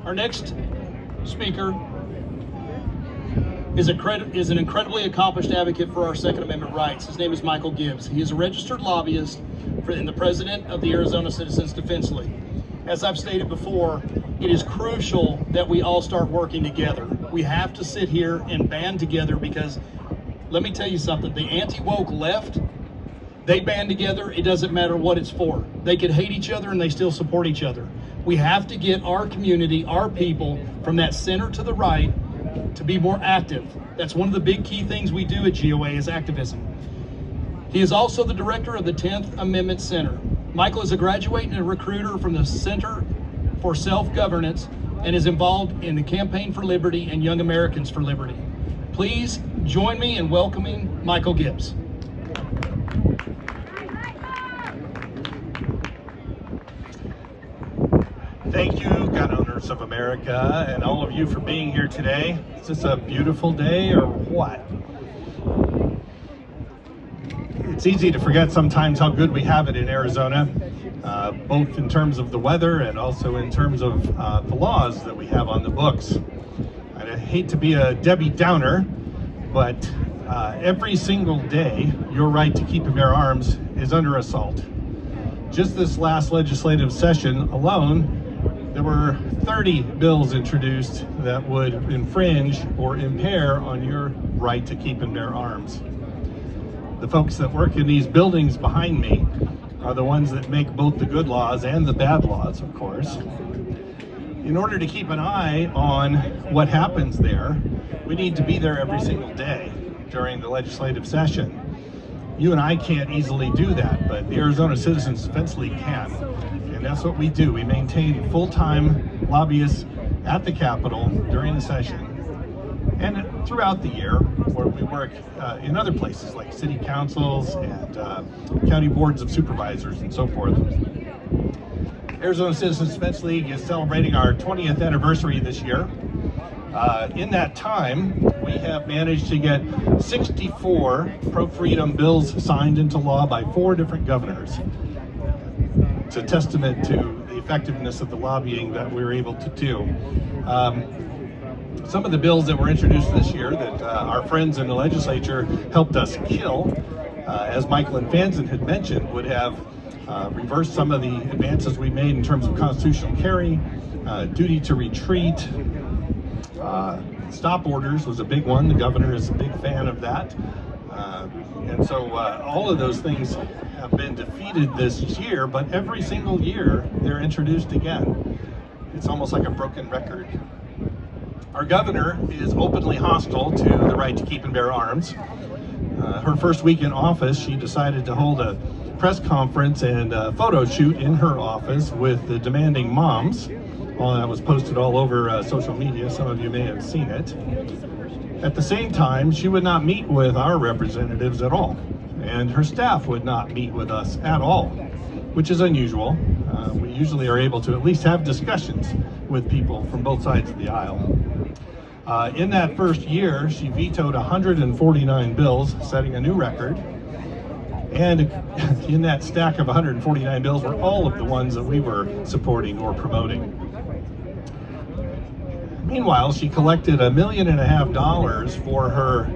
Our next speaker is an incredibly accomplished advocate for our Second Amendment rights. His name is Michael Gibbs. He is a registered lobbyist and the president of the Arizona Citizens Defense League. As I've stated before, it is crucial that we all start working together. We have to sit here and band together because, let me tell you something, the anti-woke left, they band together, it doesn't matter what it's for. They could hate each other and they still support each other. We have to get our community, our people, from that center to the right to be more active. That's one of the big key things we do at GOA is activism. He is also the director of the 10th Amendment Center. Michael is a graduate and a recruiter from the Center for Self-Governance and is involved in the Campaign for Liberty and Young Americans for Liberty. Please join me in welcoming Michael Gibbs. Thank you, gun owners of America, and all of you for being here today. Is this a beautiful day or what? It's easy to forget sometimes how good we have it in Arizona, both in terms of the weather and also in terms of the laws that we have on the books. I hate to be a Debbie Downer, but every single day, your right to keep and bear arms is under assault. Just this last legislative session alone, there were 30 bills introduced that would infringe or impair on your right to keep and bear arms. The folks that work in these buildings behind me are the ones that make both the good laws and the bad laws, of course. In order to keep an eye on what happens there, we need to be there every single day during the legislative session. You and I can't easily do that, but the Arizona Citizens Defense League can. And that's what we do. We maintain full-time lobbyists at the Capitol during the session and throughout the year, where we work in other places like city councils and county boards of supervisors and so forth. Arizona Citizens Defense League is celebrating our 20th anniversary this year. In that time, we have managed to get 64 pro-freedom bills signed into law by 4 different governors. It's a testament to the effectiveness of the lobbying that we were able to do. Some of the bills that were introduced this year that our friends in the legislature helped us kill, as Michael and Fanson had mentioned, would have reversed some of the advances we made in terms of constitutional carry, duty to retreat, stop orders was a big one. The governor is a big fan of that. And so all of those things have been defeated this year, but every single year they're introduced again. It's almost like a broken record. Our governor is openly hostile to the right to keep and bear arms. Her first week in office, she decided to hold a press conference and a photo shoot in her office with the demanding moms. Well, that was posted all over social media. Some of you may have seen it. At the same time, she would not meet with our representatives at all, and her staff would not meet with us at all, which is unusual. We usually are able to at least have discussions with people from both sides of the aisle. In that first year, she vetoed 149 bills, setting a new record. And in that stack of 149 bills were all of the ones that we were supporting or promoting. Meanwhile, she collected $1.5 million for her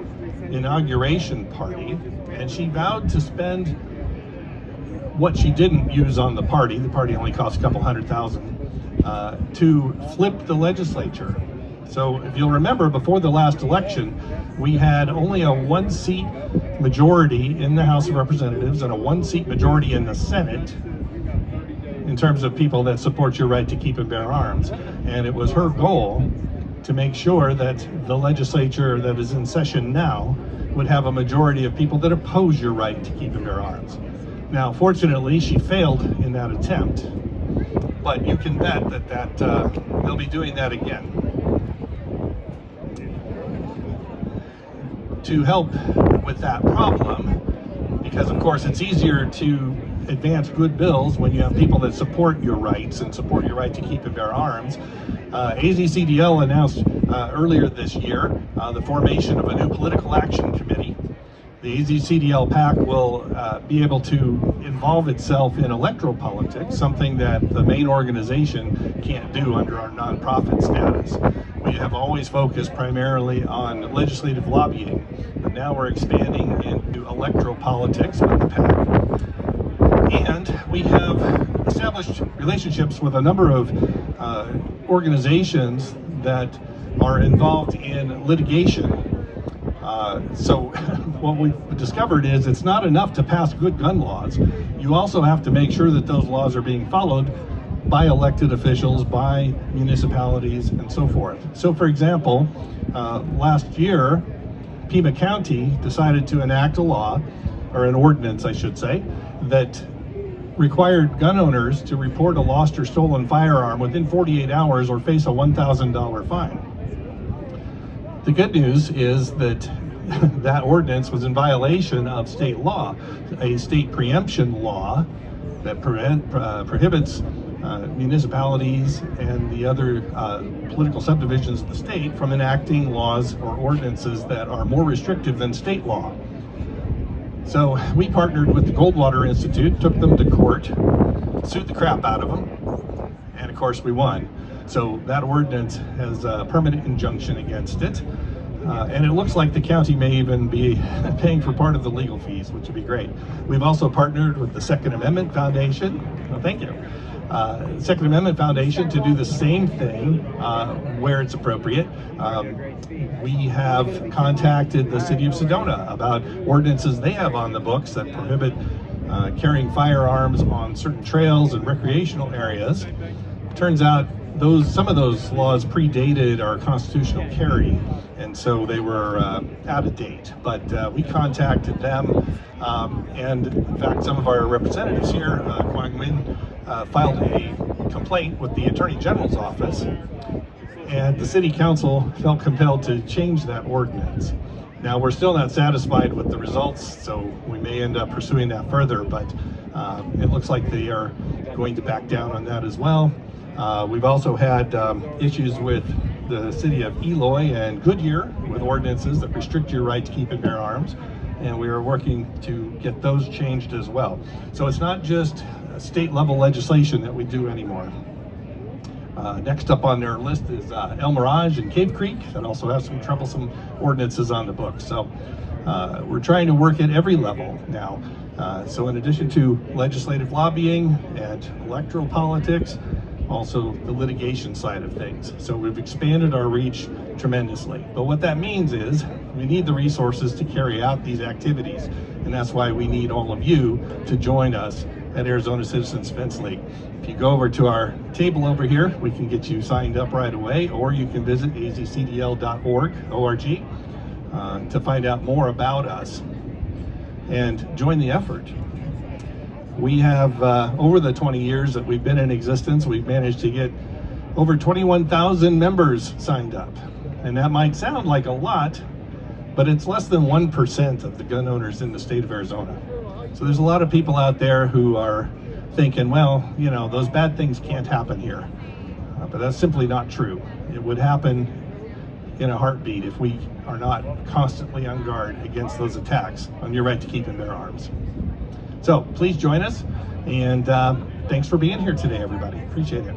inauguration party, and she vowed to spend what she didn't use on the party only cost a couple $100,000, to flip the legislature. So if you'll remember, before the last election, we had only a 1-seat majority in the House of Representatives and a 1-seat majority in the Senate in terms of people that support your right to keep and bear arms. And it was her goal to make sure that the legislature that is in session now would have a majority of people that oppose your right to keep and bear arms. Now, fortunately, she failed in that attempt, but you can bet that they'll be doing that again. To help with that problem, because of course it's easier to advance good bills when you have people that support your rights and support your right to keep and bear arms. AzCDL announced earlier this year the formation of a new political action committee The AzCDL PAC will be able to involve itself in electoral politics, something that the main organization can't do under our nonprofit status. We have always focused primarily on legislative lobbying, but now we're expanding into electoral politics with the PAC. And we have established relationships with a number of organizations that are involved in litigation. So what we've discovered is it's not enough to pass good gun laws. You also have to make sure that those laws are being followed by elected officials, by municipalities, and so forth. So for example, last year, Pima County decided to enact a law, or an ordinance I should say, that required gun owners to report a lost or stolen firearm within 48 hours or face a $1,000 fine. The good news is that that ordinance was in violation of state law, a state preemption law that prohibits municipalities and the other political subdivisions of the state from enacting laws or ordinances that are more restrictive than state law. So we partnered with the Goldwater Institute, took them to court, sued the crap out of them, and of course we won. So that ordinance has a permanent injunction against it. And it looks like the county may even be paying for part of the legal fees, which would be great. We've also partnered with the Second Amendment Foundation. Oh, thank you. Second Amendment Foundation to do the same thing where it's appropriate. We have contacted the city of Sedona about ordinances they have on the books that prohibit carrying firearms on certain trails and recreational areas. Turns out some of those laws predated our constitutional carry, and so they were out of date. But we contacted them, and in fact some of our representatives here, Quang Nguyen, filed a complaint with the Attorney General's office, and the City Council felt compelled to change that ordinance. Now we're still not satisfied with the results, so we may end up pursuing that further, but it looks like they are going to back down on that as well. We've also had issues with the city of Eloy and Goodyear with ordinances that restrict your right to keep and bear arms, and we are working to get those changed as well. So it's not just state level legislation that we do anymore. Next up on their list is El Mirage and Cave Creek that also have some troublesome ordinances on the books. So we're trying to work at every level now. So in addition to legislative lobbying and electoral politics, also the litigation side of things. So we've expanded our reach tremendously. But what that means is we need the resources to carry out these activities. And that's why we need all of you to join us at Arizona Citizens Defense League. If you go over to our table over here, we can get you signed up right away, or you can visit azcdl.org to find out more about us and join the effort. We have, over the 20 years that we've been in existence, we've managed to get over 21,000 members signed up. And that might sound like a lot, but it's less than 1% of the gun owners in the state of Arizona. So there's a lot of people out there who are thinking, well, you know, those bad things can't happen here. But that's simply not true. It would happen in a heartbeat if we are not constantly on guard against those attacks on your right to keep and bear arms. So please join us, and thanks for being here today, everybody. Appreciate it.